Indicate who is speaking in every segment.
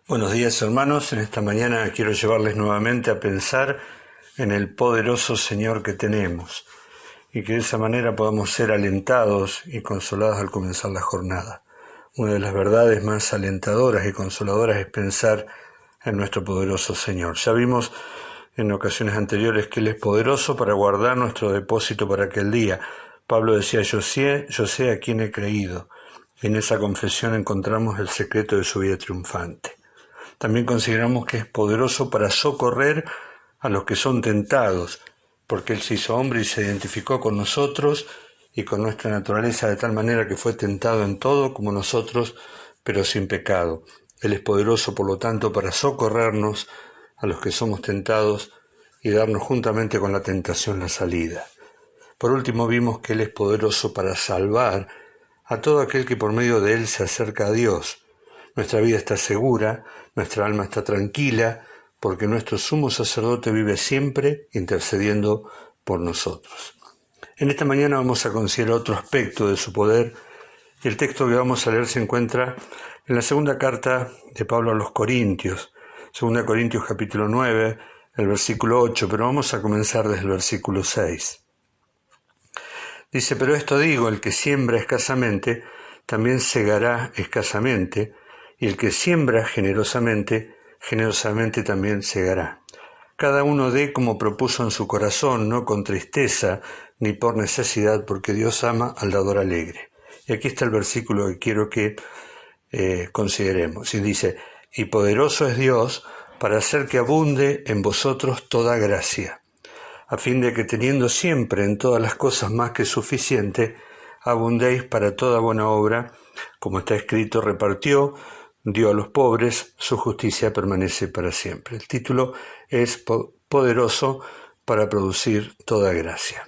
Speaker 1: Buenos días, hermanos. En esta mañana quiero llevarles nuevamente a pensar en el poderoso Señor que tenemos y que de esa manera podamos ser alentados y consolados al comenzar la jornada. Una de las verdades más alentadoras y consoladoras es pensar en nuestro poderoso Señor. Ya vimos en ocasiones anteriores que Él es poderoso para guardar nuestro depósito para aquel día. Pablo decía, yo sé a quién he creído. En esa confesión encontramos el secreto de su vida triunfante. También consideramos que es poderoso para socorrer a los que son tentados, porque Él se hizo hombre y se identificó con nosotros y con nuestra naturaleza de tal manera que fue tentado en todo como nosotros, pero sin pecado. Él es poderoso, por lo tanto, para socorrernos a los que somos tentados y darnos juntamente con la tentación la salida. Por último, vimos que Él es poderoso para salvar a todo aquel que por medio de Él se acerca a Dios. Nuestra vida está segura, nuestra alma está tranquila, porque nuestro sumo sacerdote vive siempre intercediendo por nosotros. En esta mañana vamos a considerar otro aspecto de su poder, y el texto que vamos a leer se encuentra en la segunda carta de Pablo a los Corintios, 2 Corintios capítulo 9, el versículo 8, pero vamos a comenzar desde el versículo 6. Dice, pero esto digo, el que siembra escasamente, también segará escasamente, y el que siembra generosamente, generosamente también segará. Cada uno dé como propuso en su corazón, no con tristeza ni por necesidad, porque Dios ama al dador alegre. Y aquí está el versículo que quiero que consideremos. Y dice, y poderoso es Dios para hacer que abunde en vosotros toda gracia, a fin de que teniendo siempre en todas las cosas más que suficiente, abundéis para toda buena obra, como está escrito, repartió, dio a los pobres, su justicia permanece para siempre. El título es Poderoso para producir toda gracia.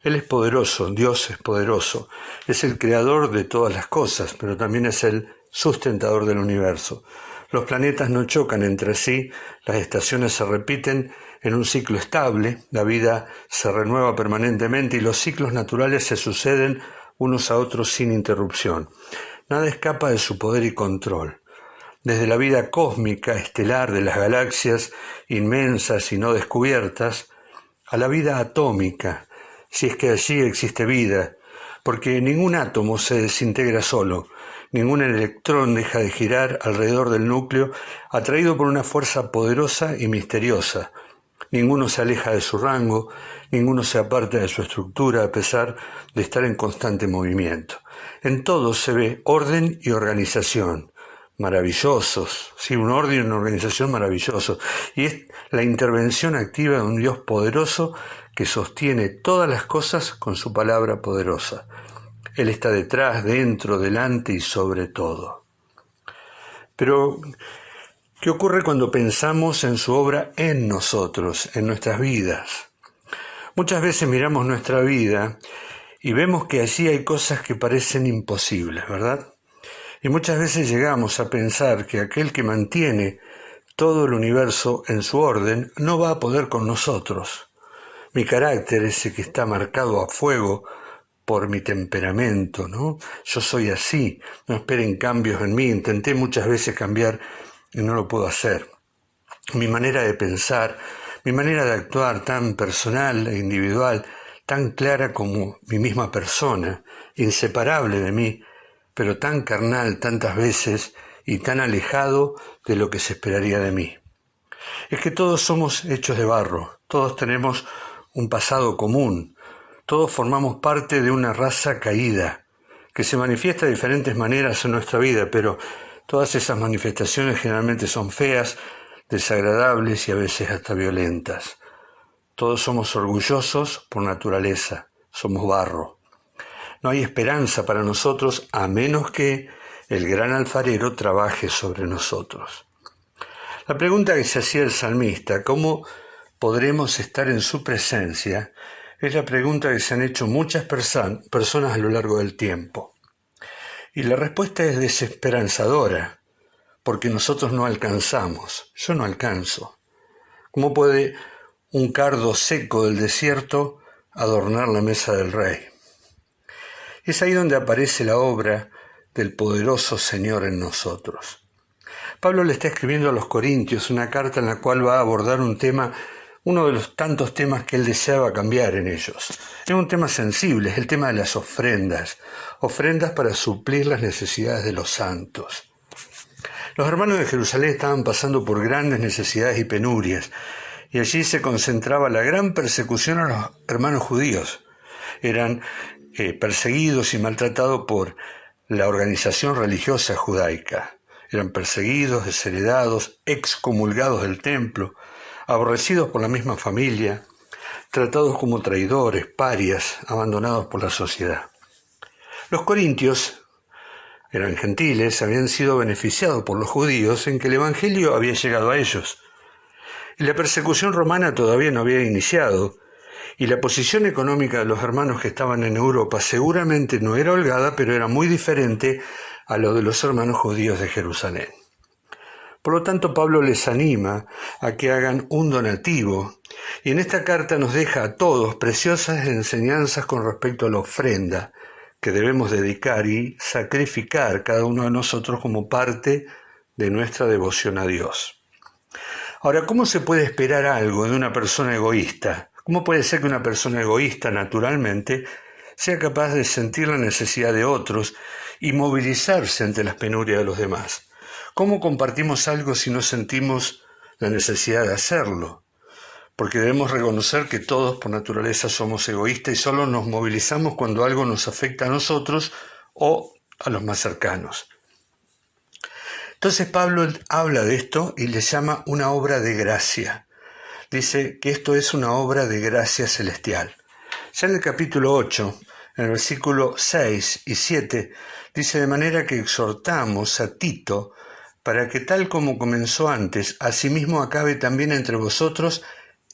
Speaker 1: Él es poderoso, Dios es poderoso, es el creador de todas las cosas, pero también es el sustentador del universo. Los planetas no chocan entre sí, las estaciones se repiten en un ciclo estable, la vida se renueva permanentemente y los ciclos naturales se suceden unos a otros sin interrupción. Nada escapa de su poder y control. Desde la vida cósmica, estelar de las galaxias inmensas y no descubiertas, a la vida atómica, si es que allí existe vida, porque ningún átomo se desintegra solo, ningún electrón deja de girar alrededor del núcleo, atraído por una fuerza poderosa y misteriosa. Ninguno se aleja de su rango, ninguno se aparta de su estructura a pesar de estar en constante movimiento. En todo se ve orden y organización, maravillosos, sí, un orden y una organización maravillosos, y es la intervención activa de un Dios poderoso que sostiene todas las cosas con su palabra poderosa. Él está detrás, dentro, delante y sobre todo. Pero ¿qué ocurre cuando pensamos en su obra en nosotros, en nuestras vidas? Muchas veces miramos nuestra vida y vemos que allí hay cosas que parecen imposibles, ¿verdad? Y muchas veces llegamos a pensar que aquel que mantiene todo el universo en su orden no va a poder con nosotros. Mi carácter, ese que está marcado a fuego por mi temperamento, ¿no? Yo soy así, no esperen cambios en mí, intenté muchas veces cambiar y no lo puedo hacer. Mi manera de pensar, mi manera de actuar tan personal e individual, tan clara como mi misma persona, inseparable de mí, pero tan carnal tantas veces y tan alejado de lo que se esperaría de mí. Es que todos somos hechos de barro, todos tenemos un pasado común, todos formamos parte de una raza caída, que se manifiesta de diferentes maneras en nuestra vida, pero todas esas manifestaciones generalmente son feas, desagradables y a veces hasta violentas. Todos somos orgullosos por naturaleza, somos barro. No hay esperanza para nosotros a menos que el gran alfarero trabaje sobre nosotros. La pregunta que se hacía el salmista, ¿cómo podremos estar en su presencia?, es la pregunta que se han hecho muchas personas a lo largo del tiempo. Y la respuesta es desesperanzadora, porque nosotros no alcanzamos, yo no alcanzo. ¿Cómo puede un cardo seco del desierto adornar la mesa del rey? Es ahí donde aparece la obra del poderoso Señor en nosotros. Pablo le está escribiendo a los Corintios una carta en la cual va a abordar un tema, uno de los tantos temas que él deseaba cambiar en ellos. Es un tema sensible, es el tema de las ofrendas, ofrendas para suplir las necesidades de los santos. Los hermanos de Jerusalén estaban pasando por grandes necesidades y penurias, y allí se concentraba la gran persecución a los hermanos judíos. Eran perseguidos y maltratados por la organización religiosa judaica. Eran perseguidos, desheredados, excomulgados del templo, aborrecidos por la misma familia, tratados como traidores, parias, abandonados por la sociedad. Los corintios eran gentiles, habían sido beneficiados por los judíos en que el evangelio había llegado a ellos. Y la persecución romana todavía no había iniciado, y la posición económica de los hermanos que estaban en Europa seguramente no era holgada, pero era muy diferente a lo de los hermanos judíos de Jerusalén. Por lo tanto, Pablo les anima a que hagan un donativo, y en esta carta nos deja a todos preciosas enseñanzas con respecto a la ofrenda que debemos dedicar y sacrificar cada uno de nosotros como parte de nuestra devoción a Dios. Ahora, ¿cómo se puede esperar algo de una persona egoísta? ¿Cómo puede ser que una persona egoísta, naturalmente, sea capaz de sentir la necesidad de otros y movilizarse ante las penurias de los demás? ¿Cómo compartimos algo si no sentimos la necesidad de hacerlo? Porque debemos reconocer que todos por naturaleza somos egoístas y solo nos movilizamos cuando algo nos afecta a nosotros o a los más cercanos. Entonces Pablo habla de esto y le llama una obra de gracia. Dice que esto es una obra de gracia celestial. Ya en el capítulo 8, en el versículo 6 y 7, dice: de manera que exhortamos a Tito para que tal como comenzó antes, asimismo acabe también entre vosotros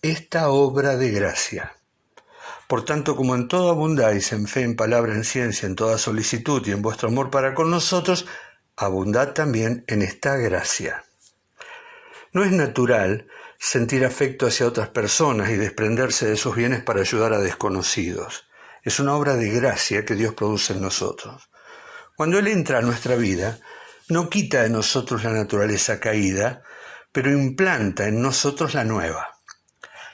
Speaker 1: esta obra de gracia. Por tanto, como en todo abundáis en fe, en palabra, en ciencia, en toda solicitud y en vuestro amor para con nosotros, abundad también en esta gracia. No es natural sentir afecto hacia otras personas y desprenderse de sus bienes para ayudar a desconocidos. Es una obra de gracia que Dios produce en nosotros. Cuando Él entra a nuestra vida, no quita de nosotros la naturaleza caída, pero implanta en nosotros la nueva.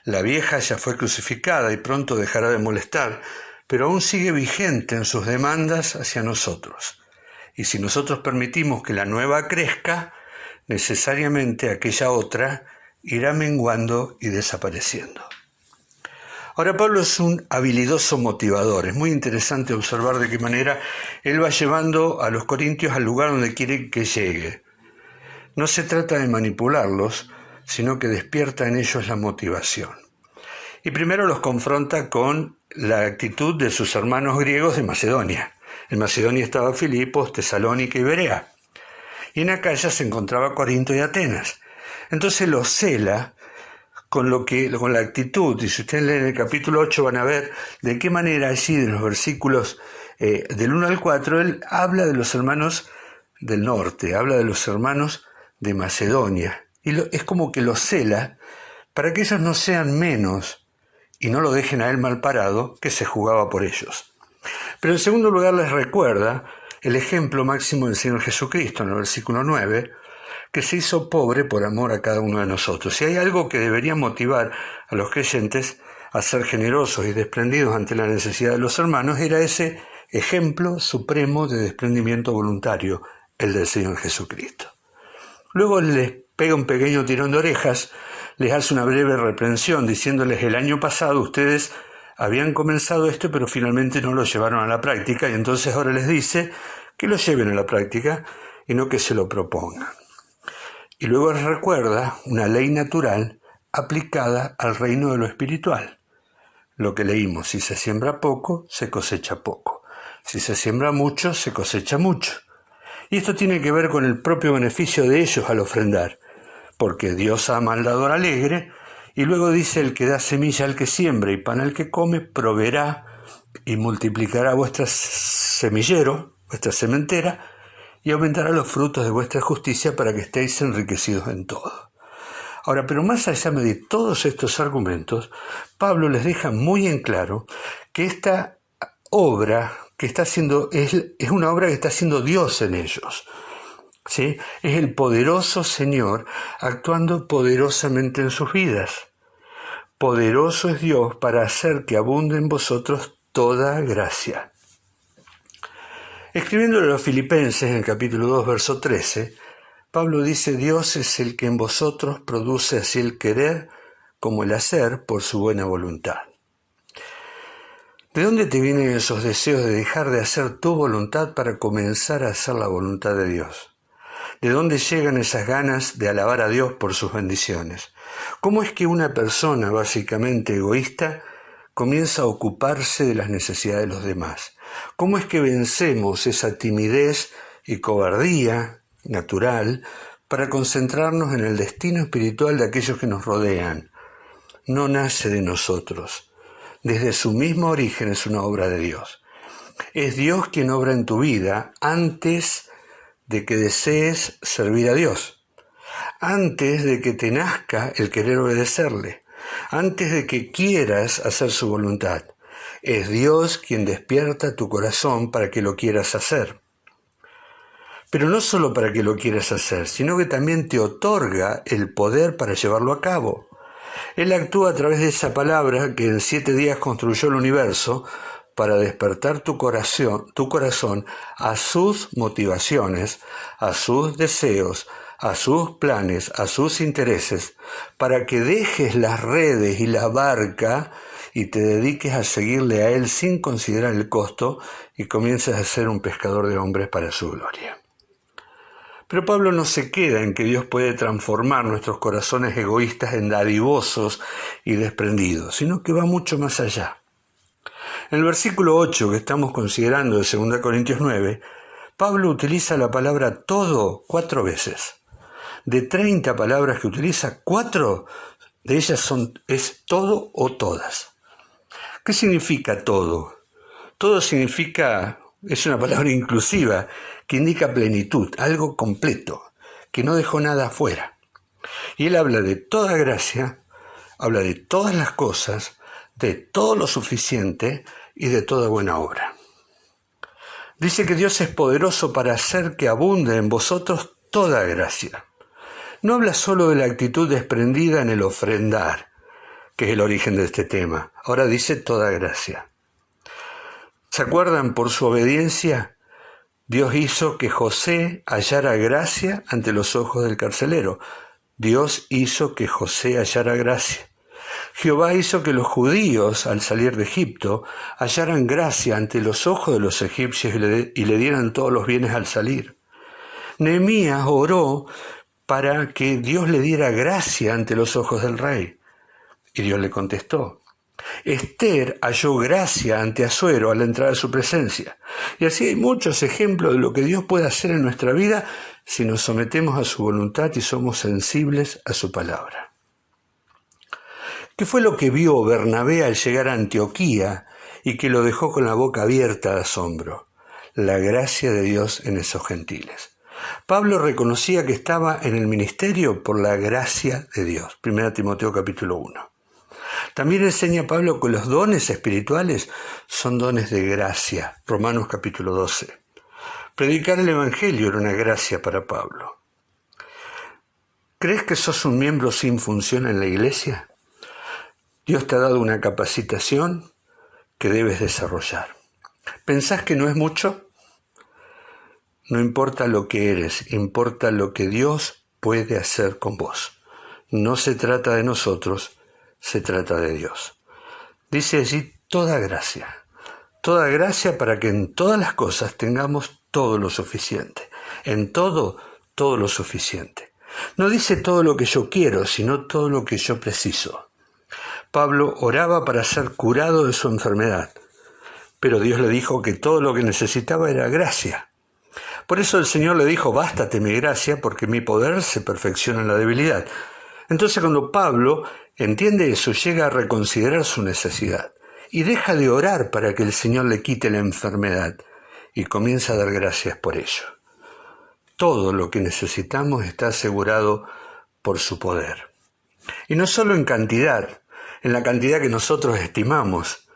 Speaker 1: La vieja ya fue crucificada y pronto dejará de molestar, pero aún sigue vigente en sus demandas hacia nosotros. Y si nosotros permitimos que la nueva crezca, necesariamente aquella otra irá menguando y desapareciendo. Ahora, Pablo es un habilidoso motivador. Es muy interesante observar de qué manera él va llevando a los corintios al lugar donde quiere que llegue. No se trata de manipularlos, sino que despierta en ellos la motivación. Y primero los confronta con la actitud de sus hermanos griegos de Macedonia. En Macedonia estaba Filipos, Tesalónica y Berea. Y en Acaya se encontraba Corinto y Atenas. Entonces los cela con la actitud, y si ustedes leen el capítulo 8 van a ver de qué manera allí en los versículos del 1 al 4 él habla de los hermanos del norte, habla de los hermanos de Macedonia. Y es como que los cela para que ellos no sean menos y no lo dejen a él mal parado, que se jugaba por ellos. Pero en segundo lugar les recuerda el ejemplo máximo del Señor Jesucristo en el versículo 9, que se hizo pobre por amor a cada uno de nosotros. Si hay algo que debería motivar a los creyentes a ser generosos y desprendidos ante la necesidad de los hermanos, era ese ejemplo supremo de desprendimiento voluntario, el del Señor Jesucristo. Luego les pega un pequeño tirón de orejas, les hace una breve reprensión diciéndoles: el año pasado ustedes habían comenzado esto, pero finalmente no lo llevaron a la práctica, y entonces ahora les dice que lo lleven a la práctica y no que se lo propongan. Y luego les recuerda una ley natural aplicada al reino de lo espiritual. Lo que leímos: si se siembra poco, se cosecha poco. Si se siembra mucho, se cosecha mucho. Y esto tiene que ver con el propio beneficio de ellos al ofrendar, porque Dios ama al dador alegre, y luego dice: el que da semilla al que siembra y pan al que come, proveerá y multiplicará vuestro semillero, vuestra sementera, y aumentará los frutos de vuestra justicia para que estéis enriquecidos en todo. Ahora, pero más allá de todos estos argumentos, Pablo les deja muy en claro que esta obra que está haciendo es una obra que está haciendo Dios en ellos. ¿sí? Es el poderoso Señor actuando poderosamente en sus vidas. Poderoso es Dios para hacer que abunde en vosotros toda gracia. Escribiéndole a los Filipenses en el capítulo 2, verso 13, Pablo dice: Dios es el que en vosotros produce así el querer como el hacer por su buena voluntad. ¿De dónde te vienen esos deseos de dejar de hacer tu voluntad para comenzar a hacer la voluntad de Dios? ¿De dónde llegan esas ganas de alabar a Dios por sus bendiciones? ¿Cómo es que una persona básicamente egoísta comienza a ocuparse de las necesidades de los demás? ¿Cómo es que vencemos esa timidez y cobardía natural para concentrarnos en el destino espiritual de aquellos que nos rodean? No nace de nosotros. Desde su mismo origen es una obra de Dios. Es Dios quien obra en tu vida antes de que desees servir a Dios, antes de que te nazca el querer obedecerle, antes de que quieras hacer su voluntad. Es Dios quien despierta tu corazón para que lo quieras hacer. Pero no solo para que lo quieras hacer, sino que también te otorga el poder para llevarlo a cabo. Él actúa a través de esa palabra que en 7 días construyó el universo para despertar tu corazón a sus motivaciones, a sus deseos, a sus planes, a sus intereses, para que dejes las redes y la barca y te dediques a seguirle a Él sin considerar el costo y comiences a ser un pescador de hombres para su gloria. Pero Pablo no se queda en que Dios puede transformar nuestros corazones egoístas en dadivosos y desprendidos, sino que va mucho más allá. En el versículo 8 que estamos considerando de 2 Corintios 9, Pablo utiliza la palabra todo 4 veces. De 30 palabras que utiliza, 4 de ellas es todo o todas. ¿Qué significa todo? Todo significa, es una palabra inclusiva que indica plenitud, algo completo, que no dejó nada afuera. Y él habla de toda gracia, habla de todas las cosas, de todo lo suficiente y de toda buena obra. Dice que Dios es poderoso para hacer que abunde en vosotros toda gracia. No habla solo de la actitud desprendida en el ofrendar, que es el origen de este tema. Ahora dice toda gracia. ¿Se acuerdan? Por su obediencia, Dios hizo que José hallara gracia ante los ojos del carcelero. Dios hizo que José hallara gracia. Jehová hizo que los judíos, al salir de Egipto, hallaran gracia ante los ojos de los egipcios y le dieran todos los bienes al salir. Nehemías oró para que Dios le diera gracia ante los ojos del rey, y Dios le contestó. Esther halló gracia ante Asuero a la entrada de su presencia. Y así hay muchos ejemplos de lo que Dios puede hacer en nuestra vida si nos sometemos a su voluntad y somos sensibles a su palabra. ¿Qué fue lo que vio Bernabé al llegar a Antioquía y que lo dejó con la boca abierta de asombro? La gracia de Dios en esos gentiles. Pablo reconocía que estaba en el ministerio por la gracia de Dios. 1 Timoteo capítulo 1. También enseña Pablo que los dones espirituales son dones de gracia. Romanos capítulo 12. Predicar el Evangelio era una gracia para Pablo. ¿Crees que sos un miembro sin función en la iglesia? Dios te ha dado una capacitación que debes desarrollar. ¿Pensás que no es mucho? No importa lo que eres, importa lo que Dios puede hacer con vos. No se trata de nosotros, se trata de Dios. Dice allí toda gracia para que en todas las cosas tengamos todo lo suficiente. En todo lo suficiente. No dice todo lo que yo quiero, sino todo lo que yo preciso. Pablo oraba para ser curado de su enfermedad, pero Dios le dijo que todo lo que necesitaba era gracia. Por eso el Señor le dijo, bástate mi gracia, porque mi poder se perfecciona en la debilidad. Entonces cuando Pablo entiende eso, llega a reconsiderar su necesidad y deja de orar para que el Señor le quite la enfermedad y comienza a dar gracias por ello. Todo lo que necesitamos está asegurado por su poder. Y no solo en cantidad, en la cantidad que nosotros estimamos.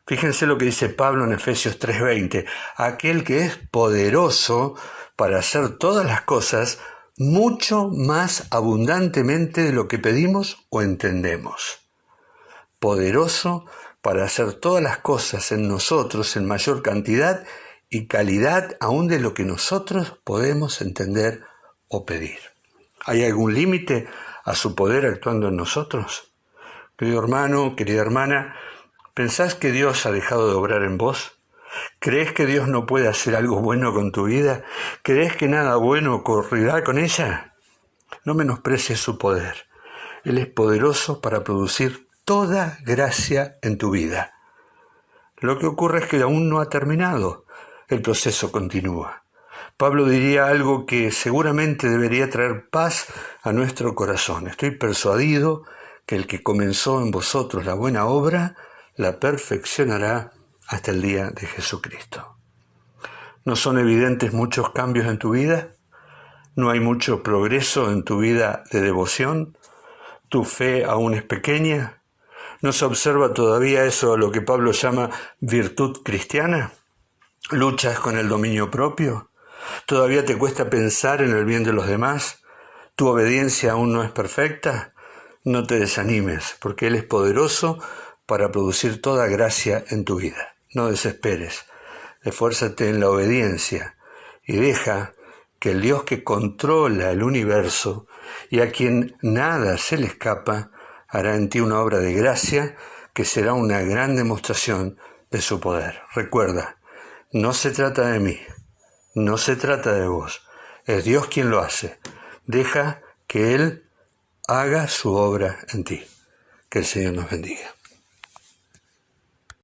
Speaker 1: Fíjense lo que dice Pablo en Efesios 3:20, aquel que es poderoso para hacer todas las cosas mucho más abundantemente de lo que pedimos o entendemos. Poderoso para hacer todas las cosas en nosotros en mayor cantidad y calidad aún de lo que nosotros podemos entender o pedir. ¿Hay algún límite a su poder actuando en nosotros? Querido hermano, querida hermana, ¿pensás que Dios ha dejado de obrar en vos? ¿Crees que Dios no puede hacer algo bueno con tu vida? ¿Crees que nada bueno ocurrirá con ella? No menosprecies su poder. Él es poderoso para producir toda gracia en tu vida. Lo que ocurre es que aún no ha terminado. El proceso continúa. Pablo diría algo que seguramente debería traer paz a nuestro corazón. Estoy persuadido que el que comenzó en vosotros la buena obra, la perfeccionará hasta el día de Jesucristo. ¿No son evidentes muchos cambios en tu vida? ¿No hay mucho progreso en tu vida de devoción? ¿Tu fe aún es pequeña? ¿No se observa todavía eso a lo que Pablo llama virtud cristiana? ¿Luchas con el dominio propio? ¿Todavía te cuesta pensar en el bien de los demás? ¿Tu obediencia aún no es perfecta? No te desanimes, porque Él es poderoso para producir toda gracia en tu vida. No desesperes, esfuérzate en la obediencia y deja que el Dios que controla el universo y a quien nada se le escapa, hará en ti una obra de gracia que será una gran demostración de su poder. Recuerda, no se trata de mí, no se trata de vos, es Dios quien lo hace. Deja que Él haga su obra en ti. Que el Señor nos bendiga.